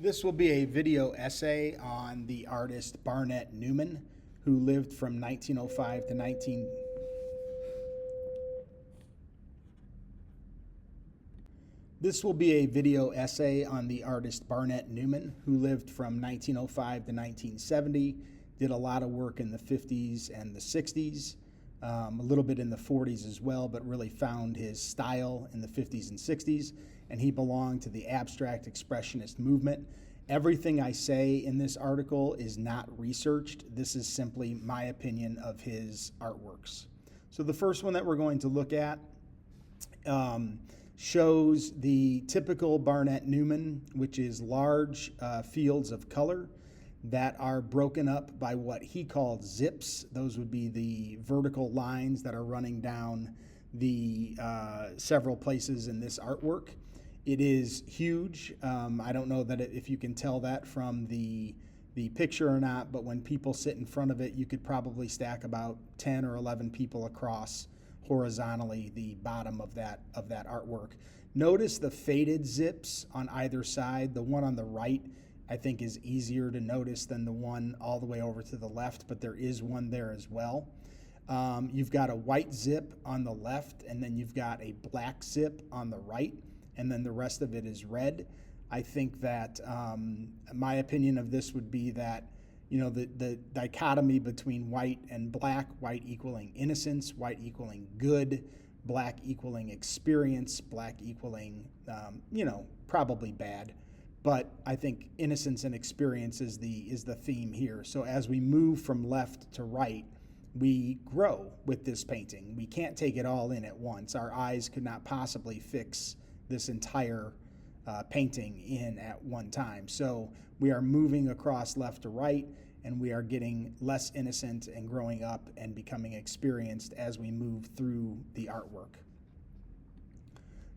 This will be a video essay on the artist Barnett Newman, who lived from 1905 to 19... This will be a video essay on the artist Barnett Newman, who lived from 1905 to 1970, did a lot of work in the 50s and the 60s, a little bit in the 40s as well, but really found his style in the 50s and 60s, and he belonged to the abstract expressionist movement. Everything I say in this article is not researched. This is simply my opinion of his artworks. So the first one that we're going to look at shows the typical Barnett Newman, which is large fields of color that are broken up by what he called zips. Those would be the vertical lines that are running down the several places in this artwork. It is huge. I don't know that if you can tell that from the picture or not, but when people sit in front of it, you could probably stack about 10 or 11 people across horizontally the bottom of that artwork. Notice the faded zips on either side. The one on the right I think is easier to notice than the one all the way over to the left, but there is one there as well. You've got a white zip on the left, and then you've got a black zip on the right, and then the rest of it is red. I think that my opinion of this would be that, you know, the dichotomy between white and black, white equaling innocence, white equaling good, black equaling experience, black equaling, probably bad. But I think innocence and experience is the theme here. So as we move from left to right, we grow with this painting. We can't take it all in at once. Our eyes could not possibly fix this entire painting in at one time. So we are moving across left to right, and we are getting less innocent and growing up and becoming experienced as we move through the artwork.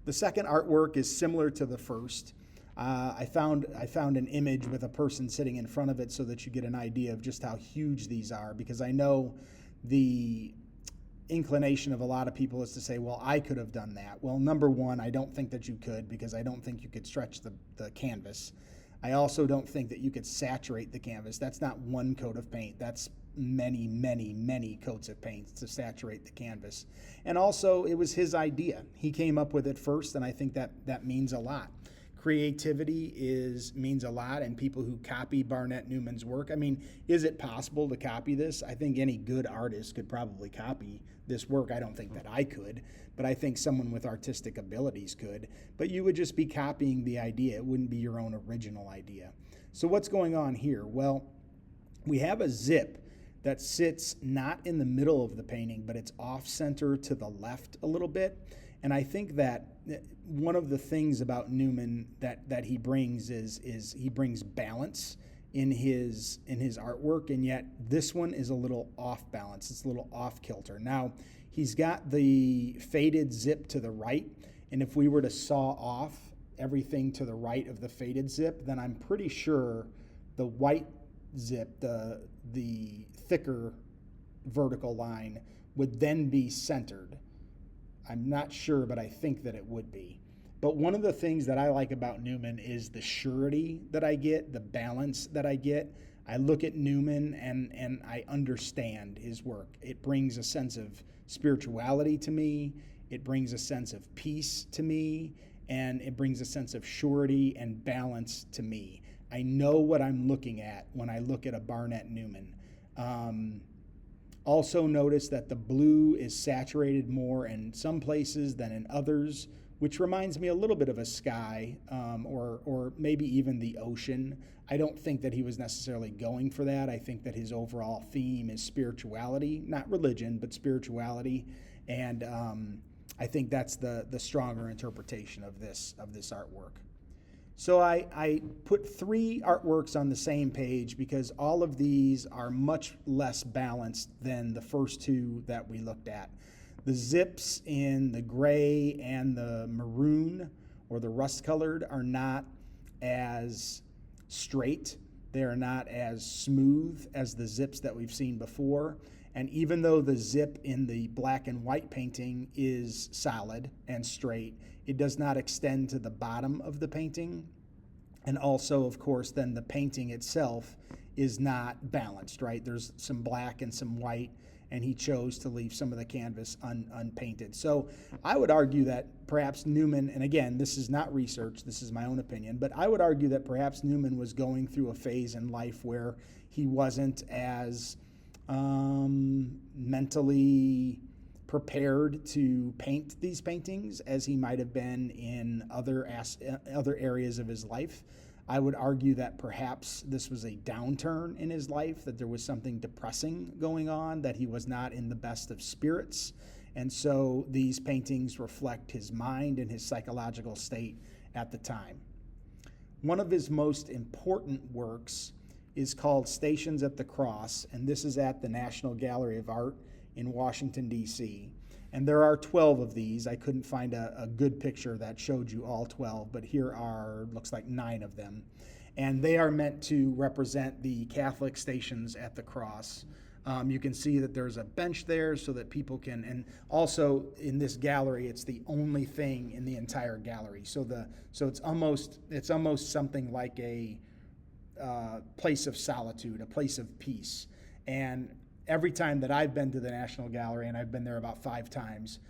The second artwork is similar to the first. I found an image with a person sitting in front of it so that you get an idea of just how huge these are, because I know the inclination of a lot of people is to say, well, I could have done that. Well, number one, I don't think that you could, because I don't think you could stretch the canvas. I also don't think that you could saturate the canvas. That's not one coat of paint. That's many, many, many coats of paint to saturate the canvas. And also, it was his idea. He came up with it first, and I think that means a lot. Creativity means a lot, and people who copy Barnett Newman's work, I mean, is it possible to copy this? I think any good artist could probably copy this work. I don't think that I could, but I think someone with artistic abilities could. But you would just be copying the idea. It wouldn't be your own original idea. So what's going on here? Well, we have a zip that sits not in the middle of the painting, but it's off center to the left a little bit. And I think that one of the things about Newman that he brings is he brings balance in his artwork, and yet this one is a little off balance. It's a little off kilter. Now, he's got the faded zip to the right, and if we were to saw off everything to the right of the faded zip, then I'm pretty sure the white zip, the thicker vertical line, would then be centered. I'm not sure, but I think that it would be. But one of the things that I like about Newman is the surety that I get, the balance that I get. I look at Newman and I understand his work. It brings a sense of spirituality to me. It brings a sense of peace to me. And it brings a sense of surety and balance to me. I know what I'm looking at when I look at a Barnett Newman. Also notice that the blue is saturated more in some places than in others, which reminds me a little bit of a sky or maybe even the ocean. I don't think that he was necessarily going for that. I think that his overall theme is spirituality, not religion, but spirituality. And I think that's the stronger interpretation of this artwork. So I put three artworks on the same page because all of these are much less balanced than the first two that we looked at. The zips in the gray and the maroon or the rust-colored are not as straight. They are not as smooth as the zips that we've seen before. And even though the zip in the black and white painting is solid and straight, it does not extend to the bottom of the painting. And also, of course, then the painting itself is not balanced, right? There's some black and some white, and he chose to leave some of the canvas unpainted. So I would argue that perhaps Newman, and again, this is not research, this is my own opinion, but I would argue that perhaps Newman was going through a phase in life where he wasn't as mentally prepared to paint these paintings as he might have been in other areas of his life. I would argue that perhaps this was a downturn in his life, that there was something depressing going on, that he was not in the best of spirits. And so these paintings reflect his mind and his psychological state at the time. One of his most important works is called Stations at the Cross, and this is at the National Gallery of Art in Washington, D.C. And there are 12 of these. I couldn't find a good picture that showed you all 12, but here are, looks like 9 of them. And they are meant to represent the Catholic Stations at the Cross. You can see that there's a bench there so that people can, and also in this gallery, it's the only thing in the entire gallery. So it's almost something like a place of solitude, a place of peace. And every time that I've been to the National Gallery, and I've been there about 5 times,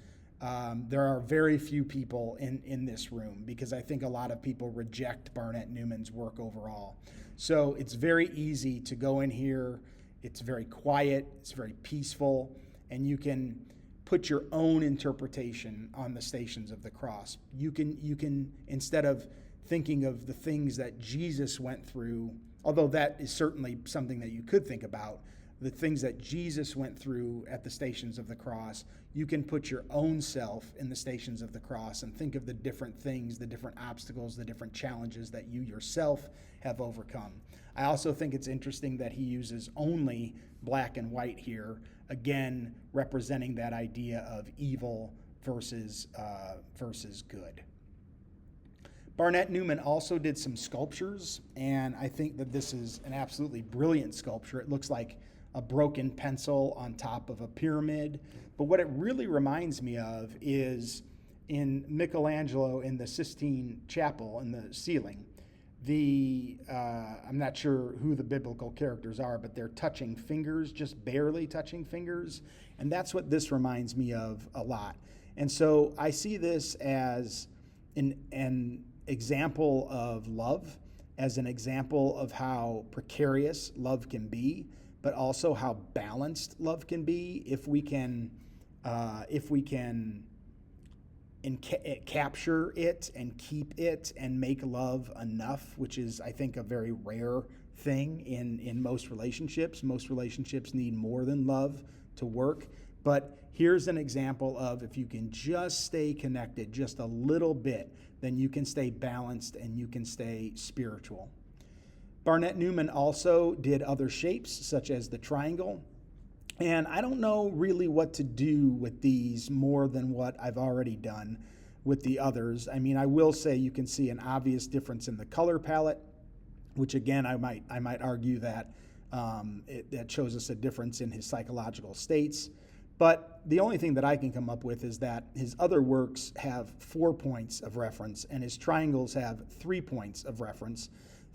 there are very few people in this room, because I think a lot of people reject Barnett Newman's work overall. So it's very easy to go in here. It's very quiet, it's very peaceful, and you can put your own interpretation on the Stations of the Cross. You can instead of thinking of the things that Jesus went through, although that is certainly something that you could think about, the things that Jesus went through at the Stations of the Cross, you can put your own self in the Stations of the Cross and think of the different things, the different obstacles, the different challenges that you yourself have overcome. I also think it's interesting that he uses only black and white here, again, representing that idea of evil versus good. Barnett Newman also did some sculptures, and I think that this is an absolutely brilliant sculpture. It looks like a broken pencil on top of a pyramid. But what it really reminds me of is in Michelangelo in the Sistine Chapel in the ceiling. I'm not sure who the biblical characters are, but they're touching fingers, just barely touching fingers. And that's what this reminds me of a lot. And so I see this as an example of love, as an example of how precarious love can be, but also how balanced love can be if we can capture it and keep it and make love enough, which is, I think, a very rare thing in most relationships. Most relationships need more than love to work. But here's an example of if you can just stay connected just a little bit, then you can stay balanced and you can stay spiritual. Barnett Newman also did other shapes, such as the triangle. And I don't know really what to do with these more than what I've already done with the others. I mean, I will say you can see an obvious difference in the color palette, which again, I might argue that that shows us a difference in his psychological states. But the only thing that I can come up with is that his other works have 4 points of reference, and his triangles have 3 points of reference.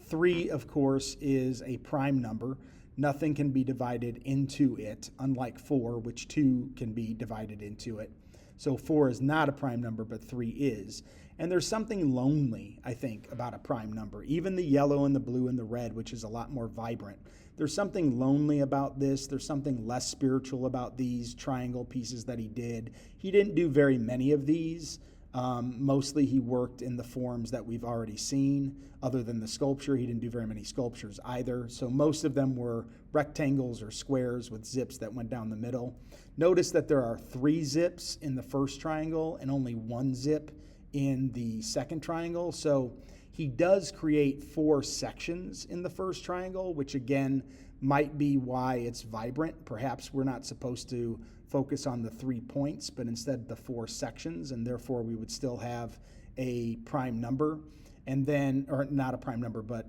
3, of course, is a prime number. Nothing can be divided into it, unlike 4, which 2 can be divided into it. So 4 is not a prime number, but 3 is. And there's something lonely, I think, about a prime number. Even the yellow and the blue and the red, which is a lot more vibrant. There's something lonely about this. There's something less spiritual about these triangle pieces that he did. He didn't do very many of these. Mostly he worked in the forms that we've already seen. Other than the sculpture, he didn't do very many sculptures either. So most of them were rectangles or squares with zips that went down the middle. Notice that there are 3 zips in the first triangle and only 1 zip in the second triangle. So he does create 4 sections in the first triangle, which again might be why it's vibrant. Perhaps we're not supposed to focus on the 3 points, but instead the 4 sections, and therefore we would still have a prime number. And then, or not a prime number, but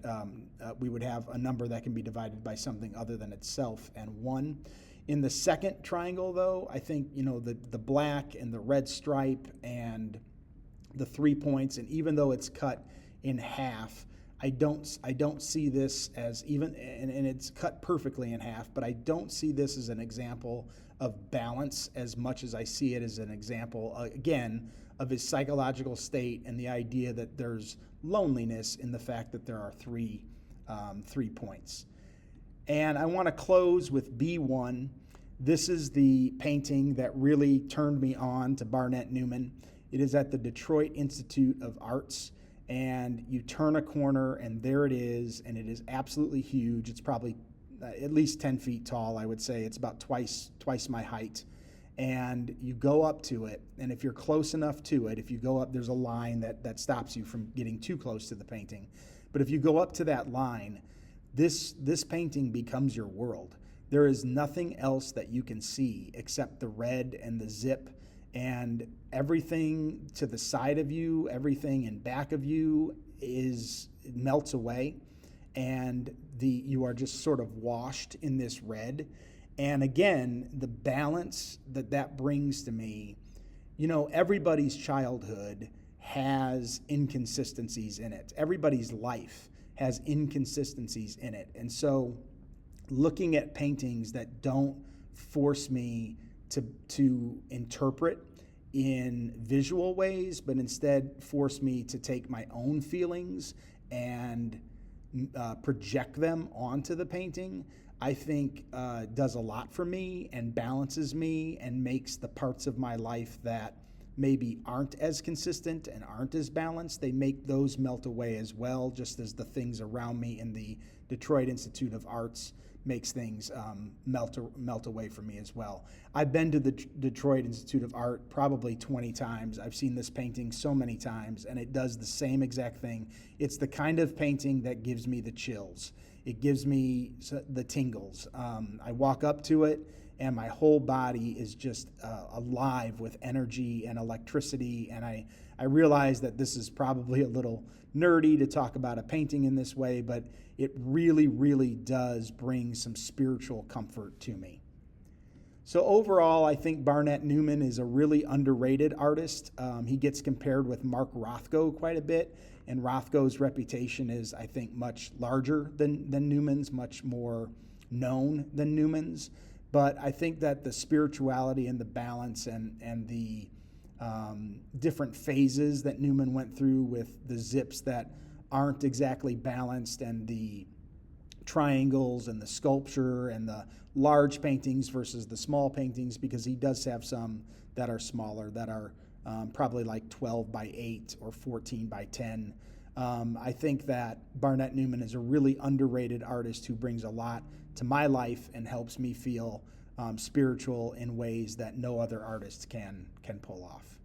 we would have a number that can be divided by something other than itself and 1. In the second triangle, though, I think, the black and the red stripe and the 3 points, and even though it's cut in half, I don't see this as even, and it's cut perfectly in half, but I don't see this as an example of balance as much as I see it as an example, again, of his psychological state and the idea that there's loneliness in the fact that there are 3 points. And I want to close with B1. This is the painting that really turned me on to Barnett Newman. It is at the Detroit Institute of Arts, and you turn a corner and there it is, and it is absolutely huge. It's probably at least 10 feet tall, I would say. It's about twice my height. And you go up to it, and if you're close enough to it, if you go up, there's a line that stops you from getting too close to the painting. But if you go up to that line, this painting becomes your world. There is nothing else that you can see except the red and the zip, and everything to the side of you, everything in back of you melts away, and you are just sort of washed in this red. And again, the balance that brings to me, everybody's childhood has inconsistencies in it. Everybody's life has inconsistencies in it. And so looking at paintings that don't force me to interpret in visual ways, but instead force me to take my own feelings and project them onto the painting, I think does a lot for me and balances me and makes the parts of my life that maybe aren't as consistent and aren't as balanced, they make those melt away as well, just as the things around me in the Detroit Institute of Arts makes things melt away from me as well. I've been to the Detroit Institute of Art probably 20 times. I've seen this painting so many times, and it does the same exact thing. It's the kind of painting that gives me the chills. It gives me the tingles. I walk up to it, and my whole body is just alive with energy and electricity, and I realize that this is probably a little nerdy to talk about a painting in this way, but it really, really does bring some spiritual comfort to me. So overall, I think Barnett Newman is a really underrated artist. He gets compared with Mark Rothko quite a bit, and Rothko's reputation is, I think, much larger than Newman's, much more known than Newman's. But I think that the spirituality and the balance and the different phases that Newman went through with the zips that aren't exactly balanced, and the triangles and the sculpture and the large paintings versus the small paintings, because he does have some that are smaller, that are probably like 12 by 8 or 14 by 10. I think that Barnett Newman is a really underrated artist who brings a lot to my life and helps me feel spiritual in ways that no other artist can pull off.